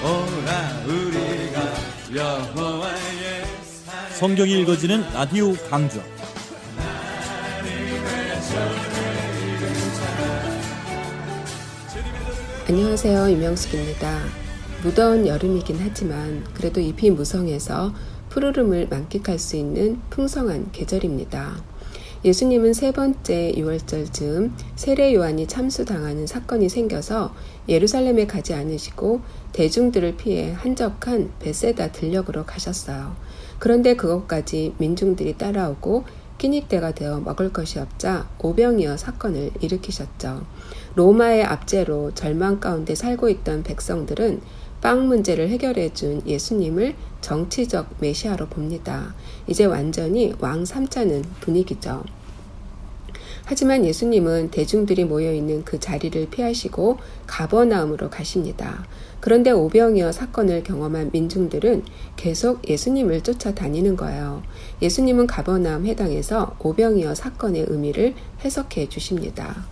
오라 우리가 여호와의 성경이 읽어지는 라디오 강좌. 안녕하세요, 유명숙입니다. 무더운 여름이긴 하지만 그래도 잎이 무성해서 푸르름을 만끽할 수 있는 풍성한 계절입니다. 예수님은 세 번째 6월절 즈음 세례 요한이 참수당하는 사건이 생겨서 예루살렘에 가지 않으시고 대중들을 피해 한적한 벳세다 들녘으로 가셨어요. 그런데 그것까지 민중들이 따라오고 끼니 때가 되어 먹을 것이 없자 오병이어 사건을 일으키셨죠. 로마의 압제로 절망 가운데 살고 있던 백성들은 빵 문제를 해결해 준 예수님을 정치적 메시아로 봅니다. 이제 완전히 왕 삼자는 분위기죠. 하지만 예수님은 대중들이 모여있는 그 자리를 피하시고 가버나움으로 가십니다. 그런데 오병이어 사건을 경험한 민중들은 계속 예수님을 쫓아다니는 거예요. 예수님은 가버나움 해당에서 오병이어 사건의 의미를 해석해 주십니다.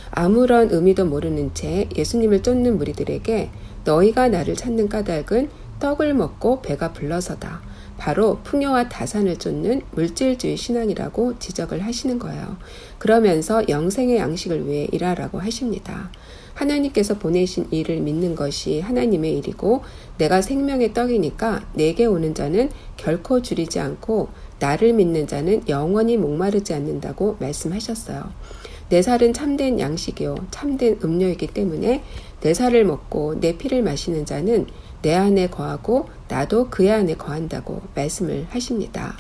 아무런 의미도 모르는 채 예수님을 쫓는 무리들에게 너희가 나를 찾는 까닭은 떡을 먹고 배가 불러서다. 바로 풍요와 다산을 쫓는 물질주의 신앙이라고 지적을 하시는 거예요. 그러면서 영생의 양식을 위해 일하라고 하십니다. 하나님께서 보내신 일을 믿는 것이 하나님의 일이고 내가 생명의 떡이니까 내게 오는 자는 결코 줄이지 않고 나를 믿는 자는 영원히 목마르지 않는다고 말씀하셨어요. 내 살은 참된 양식이요 참된 음료이기 때문에 내 살을 먹고 내 피를 마시는 자는 내 안에 거하고 나도 그의 안에 거한다고 말씀을 하십니다.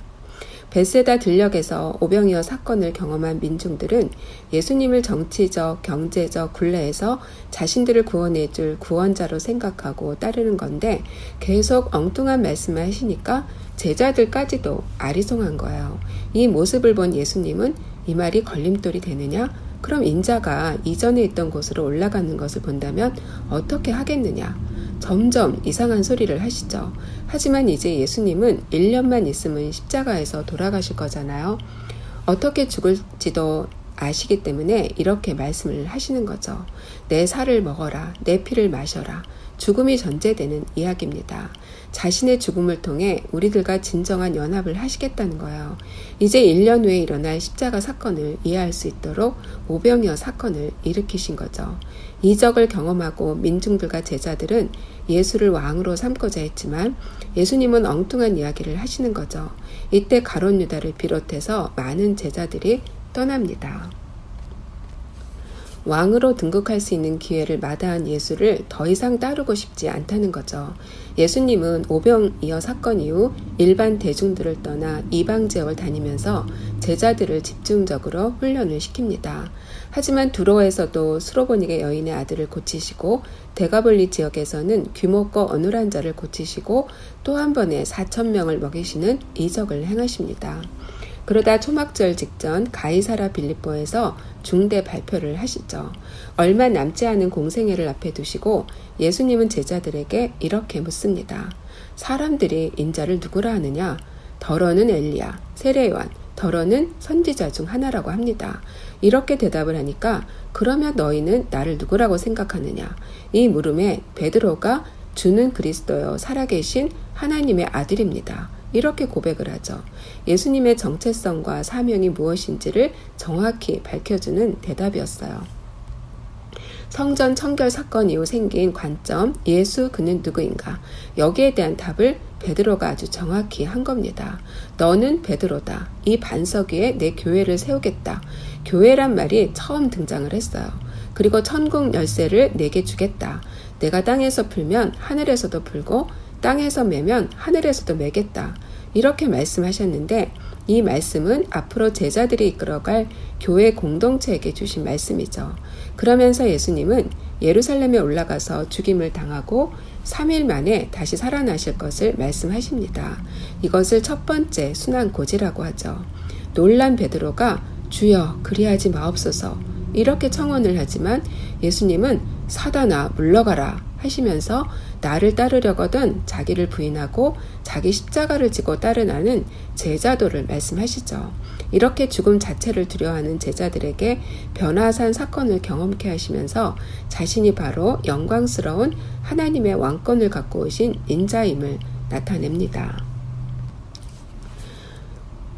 벳세다 들녘에서 오병이어 사건을 경험한 민중들은 예수님을 정치적, 경제적 굴레에서 자신들을 구원해 줄 구원자로 생각하고 따르는 건데 계속 엉뚱한 말씀을 하시니까 제자들까지도 아리송한 거예요. 이 모습을 본 예수님은 이 말이 걸림돌이 되느냐? 그럼 인자가 이전에 있던 곳으로 올라가는 것을 본다면 어떻게 하겠느냐? 점점 이상한 소리를 하시죠. 하지만 이제 예수님은 1년만 있으면 십자가에서 돌아가실 거잖아요. 어떻게 죽을지도 아시기 때문에 이렇게 말씀을 하시는 거죠. 내 살을 먹어라, 내 피를 마셔라. 죽음이 전제되는 이야기입니다. 자신의 죽음을 통해 우리들과 진정한 연합을 하시겠다는 거예요. 이제 1년 후에 일어날 십자가 사건을 이해할 수 있도록 오병이어 사건을 일으키신 거죠. 이적을 경험하고 민중들과 제자들은 예수를 왕으로 삼고자 했지만 예수님은 엉뚱한 이야기를 하시는 거죠. 이때 가룟 유다를 비롯해서 많은 제자들이 떠납니다. 왕으로 등극할 수 있는 기회를 마다한 예수를 더 이상 따르고 싶지 않다는 거죠. 예수님은 오병이어 사건 이후 일반 대중들을 떠나 이방 지역을 다니면서 제자들을 집중적으로 훈련을 시킵니다. 하지만 두로에서도 수로보닉의 여인의 아들을 고치시고 데가볼리 지역에서는 규모가 어눌한 자를 고치시고 또 한 번에 4,000명을 먹이시는 이적을 행하십니다. 그러다 초막절 직전 가이사라 빌립보에서 중대 발표를 하시죠. 얼마 남지 않은 공생애를 앞에 두시고 예수님은 제자들에게 이렇게 묻습니다. 사람들이 인자를 누구라 하느냐? 더러는 엘리야, 세례 요한, 더러는 선지자 중 하나라고 합니다. 이렇게 대답을 하니까 그러면 너희는 나를 누구라고 생각하느냐? 이 물음에 베드로가 주는 그리스도여 살아계신 하나님의 아들입니다. 이렇게 고백을 하죠. 예수님의 정체성과 사명이 무엇인지를 정확히 밝혀주는 대답이었어요. 성전 청결 사건 이후 생긴 관점, 예수 그는 누구인가? 여기에 대한 답을 베드로가 아주 정확히 한 겁니다. 너는 베드로다. 이 반석 위에 내 교회를 세우겠다. 교회란 말이 처음 등장을 했어요. 그리고 천국 열쇠를 내게 주겠다. 내가 땅에서 풀면 하늘에서도 풀고 땅에서 매면 하늘에서도 매겠다. 이렇게 말씀하셨는데 이 말씀은 앞으로 제자들이 이끌어갈 교회 공동체에게 주신 말씀이죠. 그러면서 예수님은 예루살렘에 올라가서 죽임을 당하고 3일 만에 다시 살아나실 것을 말씀하십니다. 이것을 첫 번째 순환고지라고 하죠. 놀란 베드로가 주여 그리하지 마옵소서 이렇게 청원을 하지만 예수님은 사단아 물러가라 하시면서 나를 따르려거든 자기를 부인하고 자기 십자가를 지고 따르라는 제자도를 말씀하시죠. 이렇게 죽음 자체를 두려워하는 제자들에게 변화산 사건을 경험케 하시면서 자신이 바로 영광스러운 하나님의 왕권을 갖고 오신 인자임을 나타냅니다.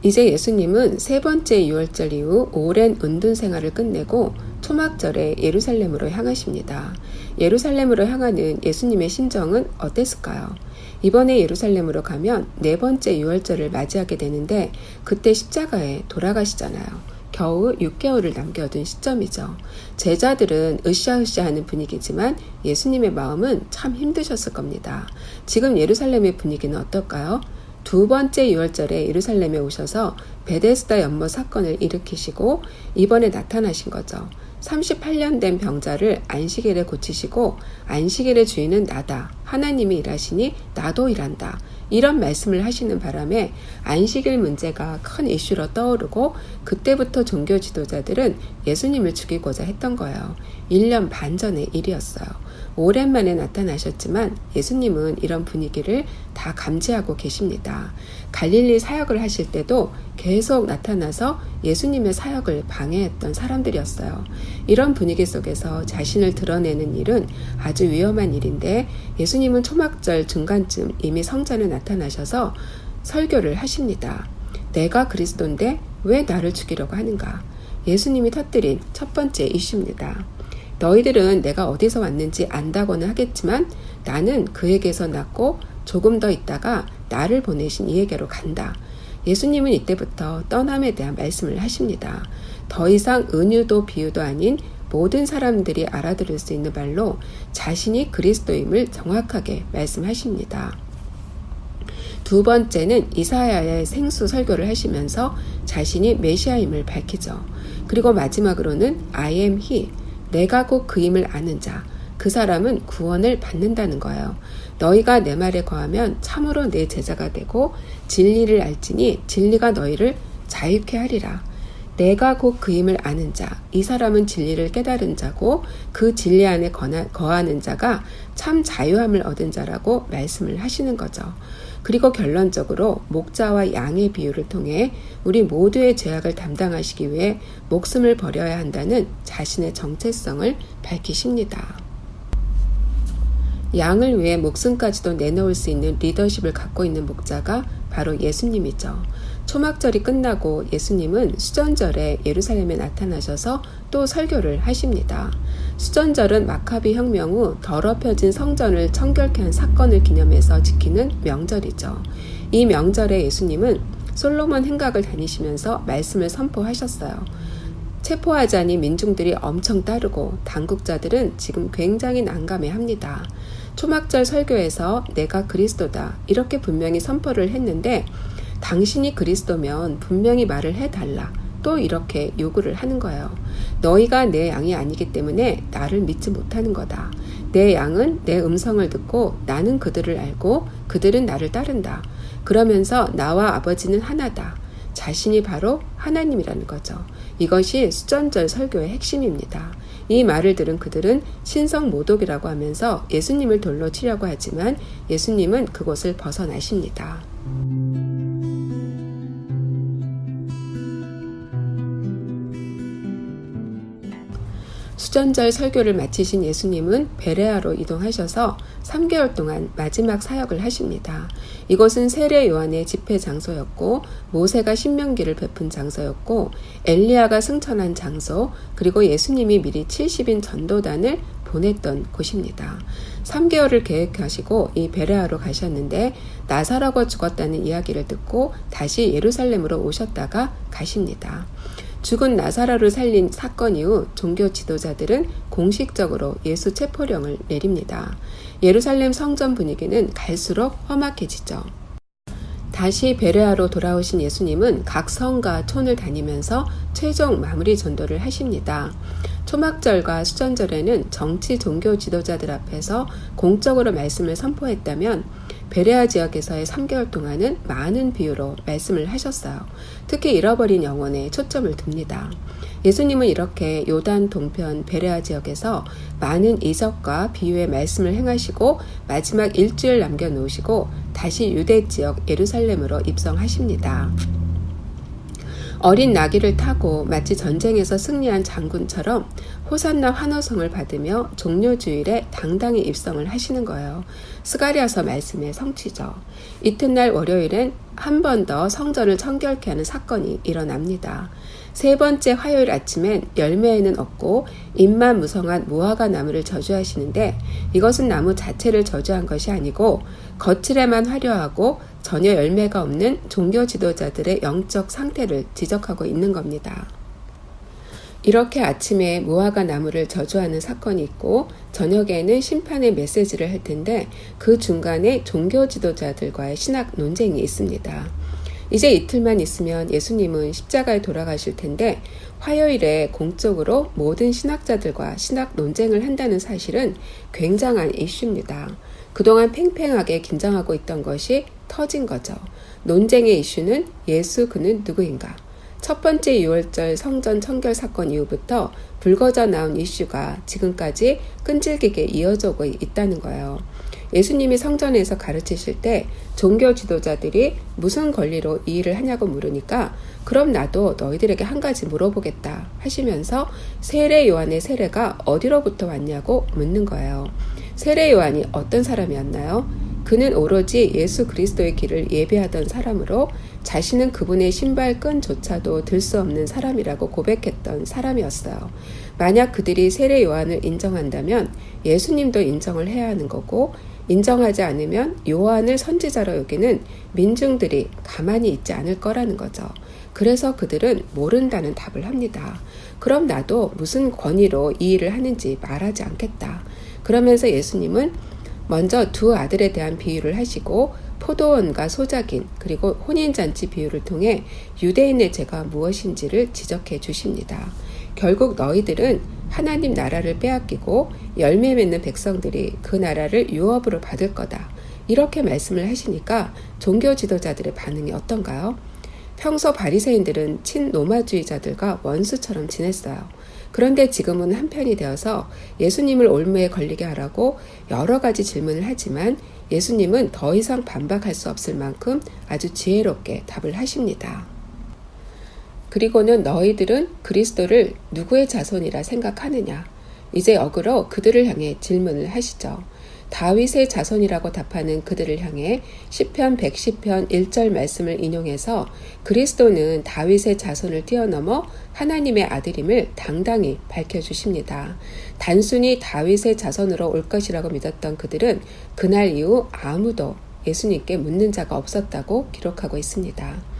이제 예수님은 세 번째 유월절 이후 오랜 은둔 생활을 끝내고 초막절에 예루살렘으로 향하십니다. 예루살렘으로 향하는 예수님의 심정은 어땠을까요? 이번에 예루살렘으로 가면 네 번째 유월절을 맞이하게 되는데 그때 십자가에 돌아가시잖아요. 겨우 6개월을 남겨둔 시점이죠. 제자들은 으쌰으쌰하는 분위기지만 예수님의 마음은 참 힘드셨을 겁니다. 지금 예루살렘의 분위기는 어떨까요? 두 번째 유월절에 예루살렘에 오셔서 베데스다 연못 사건을 일으키시고 이번에 나타나신 거죠. 38년 된 병자를 안식일에 고치시고 안식일의 주인은 나다. 하나님이 일하시니 나도 일한다. 이런 말씀을 하시는 바람에 안식일 문제가 큰 이슈로 떠오르고 그때부터 종교 지도자들은 예수님을 죽이고자 했던 거예요. 1년 반 전의 일이었어요. 오랜만에 나타나셨지만 예수님은 이런 분위기를 다 감지하고 계십니다. 갈릴리 사역을 하실 때도 계속 나타나서 예수님의 사역을 방해했던 사람들이었어요. 이런 분위기 속에서 자신을 드러내는 일은 아주 위험한 일인데 예수님은 초막절 중간쯤 이미 성전에 나타나셔서 설교를 하십니다. 내가 그리스도인데 왜 나를 죽이려고 하는가? 예수님이 터뜨린 첫 번째 이슈입니다. 너희들은 내가 어디서 왔는지 안다고는 하겠지만 나는 그에게서 났고 조금 더 있다가 나를 보내신 이에게로 간다. 예수님은 이때부터 떠남에 대한 말씀을 하십니다. 더 이상 은유도 비유도 아닌 모든 사람들이 알아들을 수 있는 말로 자신이 그리스도임을 정확하게 말씀하십니다. 두 번째는 이사야의 생수 설교를 하시면서 자신이 메시아임을 밝히죠. 그리고 마지막으로는 I am he, 내가 곧 그임을 아는 자, 그 사람은 구원을 받는다는 거예요. 너희가 내 말에 거하면 참으로 내 제자가 되고 진리를 알지니 진리가 너희를 자유케 하리라. 내가 곧 그임을 아는 자, 이 사람은 진리를 깨달은 자고 그 진리 안에 거하는 자가 참 자유함을 얻은 자라고 말씀을 하시는 거죠. 그리고 결론적으로 목자와 양의 비유를 통해 우리 모두의 죄악을 담당하시기 위해 목숨을 버려야 한다는 자신의 정체성을 밝히십니다. 양을 위해 목숨까지도 내놓을 수 있는 리더십을 갖고 있는 목자가 바로 예수님이죠. 초막절이 끝나고 예수님은 수전절에 예루살렘에 나타나셔서 또 설교를 하십니다. 수전절은 마카비 혁명 후 더럽혀진 성전을 청결케 한 사건을 기념해서 지키는 명절이죠. 이 명절에 예수님은 솔로몬 행각을 다니시면서 말씀을 선포하셨어요. 체포하자니 민중들이 엄청 따르고 당국자들은 지금 굉장히 난감해합니다. 초막절 설교에서 내가 그리스도다 이렇게 분명히 선포를 했는데 당신이 그리스도면 분명히 말을 해달라 또 이렇게 요구를 하는 거예요. 너희가 내 양이 아니기 때문에 나를 믿지 못하는 거다. 내 양은 내 음성을 듣고 나는 그들을 알고 그들은 나를 따른다. 그러면서 나와 아버지는 하나다. 자신이 바로 하나님이라는 거죠. 이것이 수전절 설교의 핵심입니다. 이 말을 들은 그들은 신성모독이라고 하면서 예수님을 돌로 치려고 하지만 예수님은 그곳을 벗어나십니다. 수전절 설교를 마치신 예수님은 베레아로 이동하셔서 3개월 동안 마지막 사역을 하십니다. 이곳은 세례 요한의 집회 장소였고 모세가 신명기를 베푼 장소였고 엘리야가 승천한 장소 그리고 예수님이 미리 70인 전도단을 보냈던 곳입니다. 3개월을 계획하시고 이 베레아로 가셨는데 나사로가 죽었다는 이야기를 듣고 다시 예루살렘으로 오셨다가 가십니다. 죽은 나사로를 살린 사건 이후 종교 지도자들은 공식적으로 예수 체포령을 내립니다. 예루살렘 성전 분위기는 갈수록 험악해지죠. 다시 베레아로 돌아오신 예수님은 각 성과 촌을 다니면서 최종 마무리 전도를 하십니다. 초막절과 수전절에는 정치 종교 지도자들 앞에서 공적으로 말씀을 선포했다면 베레아 지역에서의 3개월 동안은 많은 비유로 말씀을 하셨어요. 특히 잃어버린 영혼에 초점을 둡니다. 예수님은 이렇게 요단 동편 베레아 지역에서 많은 이적과 비유의 말씀을 행하시고 마지막 일주일 남겨놓으시고 다시 유대 지역 예루살렘으로 입성하십니다. 어린 나귀를 타고 마치 전쟁에서 승리한 장군처럼 호산나 환호성을 받으며 종료주일에 당당히 입성을 하시는 거예요. 스가랴서 말씀의 성취죠. 이튿날 월요일엔 한 번 더 성전을 청결케 하는 사건이 일어납니다. 세 번째 화요일 아침엔 열매에는 없고 잎만 무성한 무화과 나무를 저주하시는데 이것은 나무 자체를 저주한 것이 아니고 거칠에만 화려하고 전혀 열매가 없는 종교 지도자들의 영적 상태를 지적하고 있는 겁니다. 이렇게 아침에 무화과 나무를 저주하는 사건이 있고 저녁에는 심판의 메시지를 할 텐데 그 중간에 종교 지도자들과의 신학 논쟁이 있습니다. 이제 이틀만 있으면 예수님은 십자가에 돌아가실 텐데 화요일에 공적으로 모든 신학자들과 신학 논쟁을 한다는 사실은 굉장한 이슈입니다. 그동안 팽팽하게 긴장하고 있던 것이 터진 거죠. 논쟁의 이슈는 예수 그는 누구인가? 첫 번째 6월절 성전 청결 사건 이후부터 불거져 나온 이슈가 지금까지 끈질기게 이어져 오고 있다는 거예요. 예수님이 성전에서 가르치실 때 종교 지도자들이 무슨 권리로 이 일을 하냐고 물으니까 그럼 나도 너희들에게 한 가지 물어보겠다 하시면서 세례 요한의 세례가 어디로부터 왔냐고 묻는 거예요. 세례 요한이 어떤 사람이었나요? 그는 오로지 예수 그리스도의 길을 예배하던 사람으로 자신은 그분의 신발끈조차도 들 수 없는 사람이라고 고백했던 사람이었어요. 만약 그들이 세례 요한을 인정한다면 예수님도 인정을 해야 하는 거고 인정하지 않으면 요한을 선지자로 여기는 민중들이 가만히 있지 않을 거라는 거죠. 그래서 그들은 모른다는 답을 합니다. 그럼 나도 무슨 권위로 이 일을 하는지 말하지 않겠다. 그러면서 예수님은 먼저 두 아들에 대한 비유를 하시고 포도원과 소작인 그리고 혼인잔치 비유를 통해 유대인의 죄가 무엇인지를 지적해 주십니다. 결국 너희들은 하나님 나라를 빼앗기고 열매 맺는 백성들이 그 나라를 유업으로 받을 거다. 이렇게 말씀을 하시니까 종교 지도자들의 반응이 어떤가요? 평소 바리새인들은 친로마주의자들과 원수처럼 지냈어요. 그런데 지금은 한편이 되어서 예수님을 올무에 걸리게 하라고 여러 가지 질문을 하지만 예수님은 더 이상 반박할 수 없을 만큼 아주 지혜롭게 답을 하십니다. 그리고는 너희들은 그리스도를 누구의 자손이라 생각하느냐? 이제 역으로 그들을 향해 질문을 하시죠. 다윗의 자손이라고 답하는 그들을 향해 시편 110편 1절 말씀을 인용해서 그리스도는 다윗의 자손을 뛰어넘어 하나님의 아들임을 당당히 밝혀주십니다. 단순히 다윗의 자손으로 올 것이라고 믿었던 그들은 그날 이후 아무도 예수님께 묻는 자가 없었다고 기록하고 있습니다.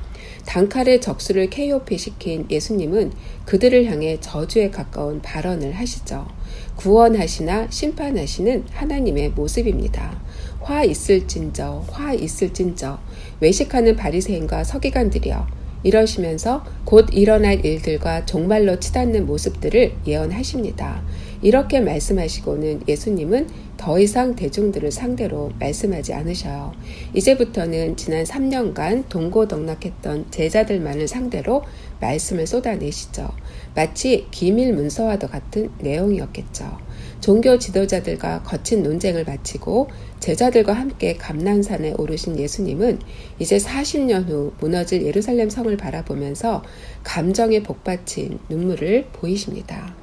단칼에 적수를 KOP시킨 예수님은 그들을 향해 저주에 가까운 발언을 하시죠. 구원하시나 심판하시는 하나님의 모습입니다. 화 있을진저 화 있을진저 외식하는 바리새인과 서기관들이여 이러시면서 곧 일어날 일들과 종말로 치닫는 모습들을 예언하십니다. 이렇게 말씀하시고는 예수님은 더 이상 대중들을 상대로 말씀하지 않으셔요. 이제부터는 지난 3년간 동고동락했던 제자들만을 상대로 말씀을 쏟아내시죠. 마치 기밀 문서와도 같은 내용이었겠죠. 종교 지도자들과 거친 논쟁을 마치고 제자들과 함께 감난산에 오르신 예수님은 이제 40년 후 무너질 예루살렘 성을 바라보면서 감정에 복받친 눈물을 보이십니다.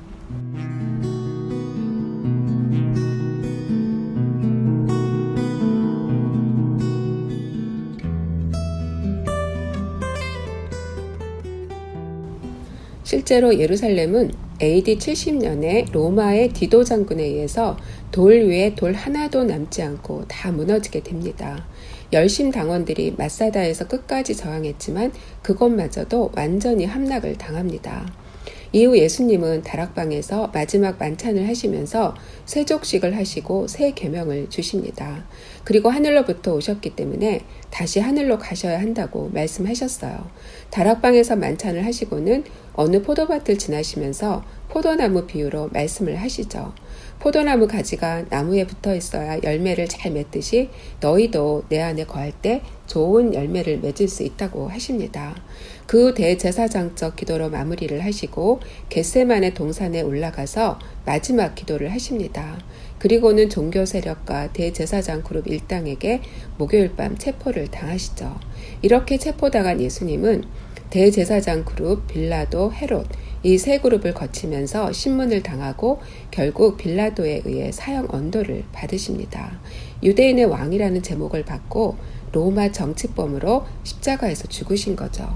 실제로 예루살렘은 AD 70년에 로마의 디도 장군에 의해서 돌 위에 돌 하나도 남지 않고 다 무너지게 됩니다. 열심 당원들이 마사다에서 끝까지 저항했지만 그것마저도 완전히 함락을 당합니다. 이후 예수님은 다락방에서 마지막 만찬을 하시면서 세족식을 하시고 새 계명을 주십니다. 그리고 하늘로부터 오셨기 때문에 다시 하늘로 가셔야 한다고 말씀하셨어요. 다락방에서 만찬을 하시고는 어느 포도밭을 지나시면서 포도나무 비유로 말씀을 하시죠. 포도나무 가지가 나무에 붙어 있어야 열매를 잘 맺듯이 너희도 내 안에 거할 때 좋은 열매를 맺을 수 있다고 하십니다. 그 대제사장적 기도로 마무리를 하시고 겟세마네 동산에 올라가서 마지막 기도를 하십니다. 그리고는 종교 세력과 대제사장 그룹 일당에게 목요일 밤 체포를 당하시죠. 이렇게 체포당한 예수님은 대제사장 그룹, 빌라도, 헤롯 이 세 그룹을 거치면서 신문을 당하고 결국 빌라도에 의해 사형 언도를 받으십니다. 유대인의 왕이라는 제목을 받고 로마 정치범으로 십자가에서 죽으신 거죠.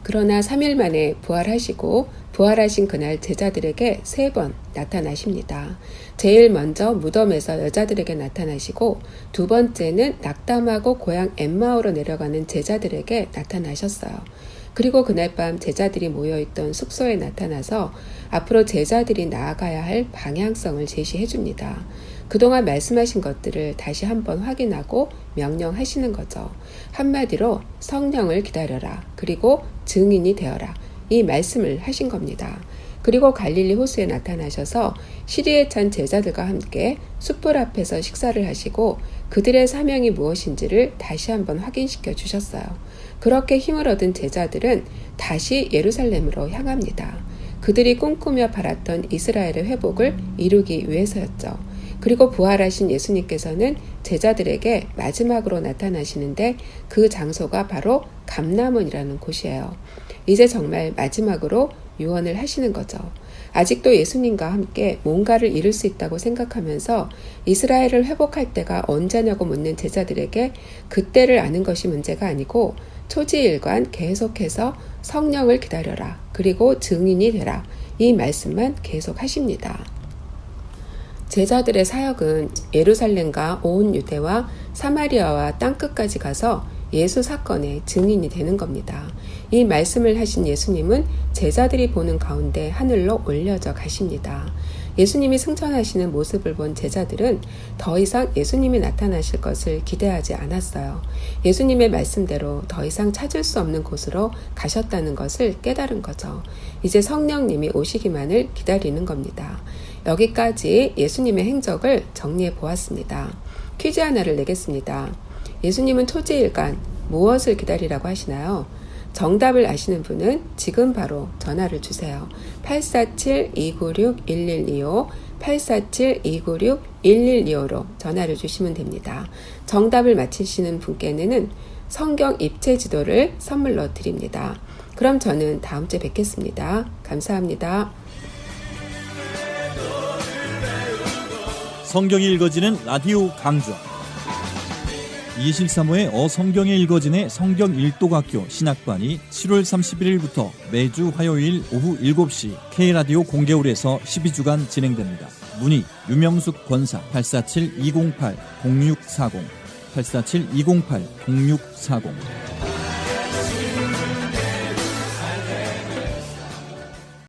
그러나 3일 만에 부활하시고 부활하신 그날 제자들에게 3번 나타나십니다. 제일 먼저 무덤에서 여자들에게 나타나시고 두 번째는 낙담하고 고향 엠마오로 내려가는 제자들에게 나타나셨어요. 그리고 그날 밤 제자들이 모여있던 숙소에 나타나서 앞으로 제자들이 나아가야 할 방향성을 제시해 줍니다. 그동안 말씀하신 것들을 다시 한번 확인하고 명령하시는 거죠. 한마디로 성령을 기다려라. 그리고 증인이 되어라. 이 말씀을 하신 겁니다. 그리고 갈릴리 호수에 나타나셔서 시리에 찬 제자들과 함께 숯불 앞에서 식사를 하시고 그들의 사명이 무엇인지를 다시 한번 확인시켜 주셨어요. 그렇게 힘을 얻은 제자들은 다시 예루살렘으로 향합니다. 그들이 꿈꾸며 바랐던 이스라엘의 회복을 이루기 위해서였죠. 그리고 부활하신 예수님께서는 제자들에게 마지막으로 나타나시는데 그 장소가 바로 감람원이라는 곳이에요. 이제 정말 마지막으로 유언을 하시는 거죠. 아직도 예수님과 함께 뭔가를 이룰 수 있다고 생각하면서 이스라엘을 회복할 때가 언제냐고 묻는 제자들에게 그때를 아는 것이 문제가 아니고 초지일관 계속해서 성령을 기다려라. 그리고 증인이 되라. 이 말씀만 계속 하십니다. 제자들의 사역은 예루살렘과 온 유대와 사마리아와 땅끝까지 가서 예수 사건의 증인이 되는 겁니다. 이 말씀을 하신 예수님은 제자들이 보는 가운데 하늘로 올려져 가십니다. 예수님이 승천하시는 모습을 본 제자들은 더 이상 예수님이 나타나실 것을 기대하지 않았어요. 예수님의 말씀대로 더 이상 찾을 수 없는 곳으로 가셨다는 것을 깨달은 거죠. 이제 성령님이 오시기만을 기다리는 겁니다. 여기까지 예수님의 행적을 정리해 보았습니다. 퀴즈 하나를 내겠습니다. 예수님은 초지일간 무엇을 기다리라고 하시나요? 정답을 아시는 분은 지금 바로 전화를 주세요. 847-296-1125 847-296-1125로 전화를 주시면 됩니다. 정답을 맞히시는 분께는 성경 입체 지도를 선물로 드립니다. 그럼 저는 다음 주에 뵙겠습니다. 감사합니다. 성경이 읽어지는 라디오 강좌 2실사모의 어성경에 읽어진의 성경 일독학교 신학반이 7월 31일부터 매주 화요일 오후 7시 K라디오 공개홀에서 12주간 진행됩니다. 문의 유명숙 권사 847-208-0640 847-208-0640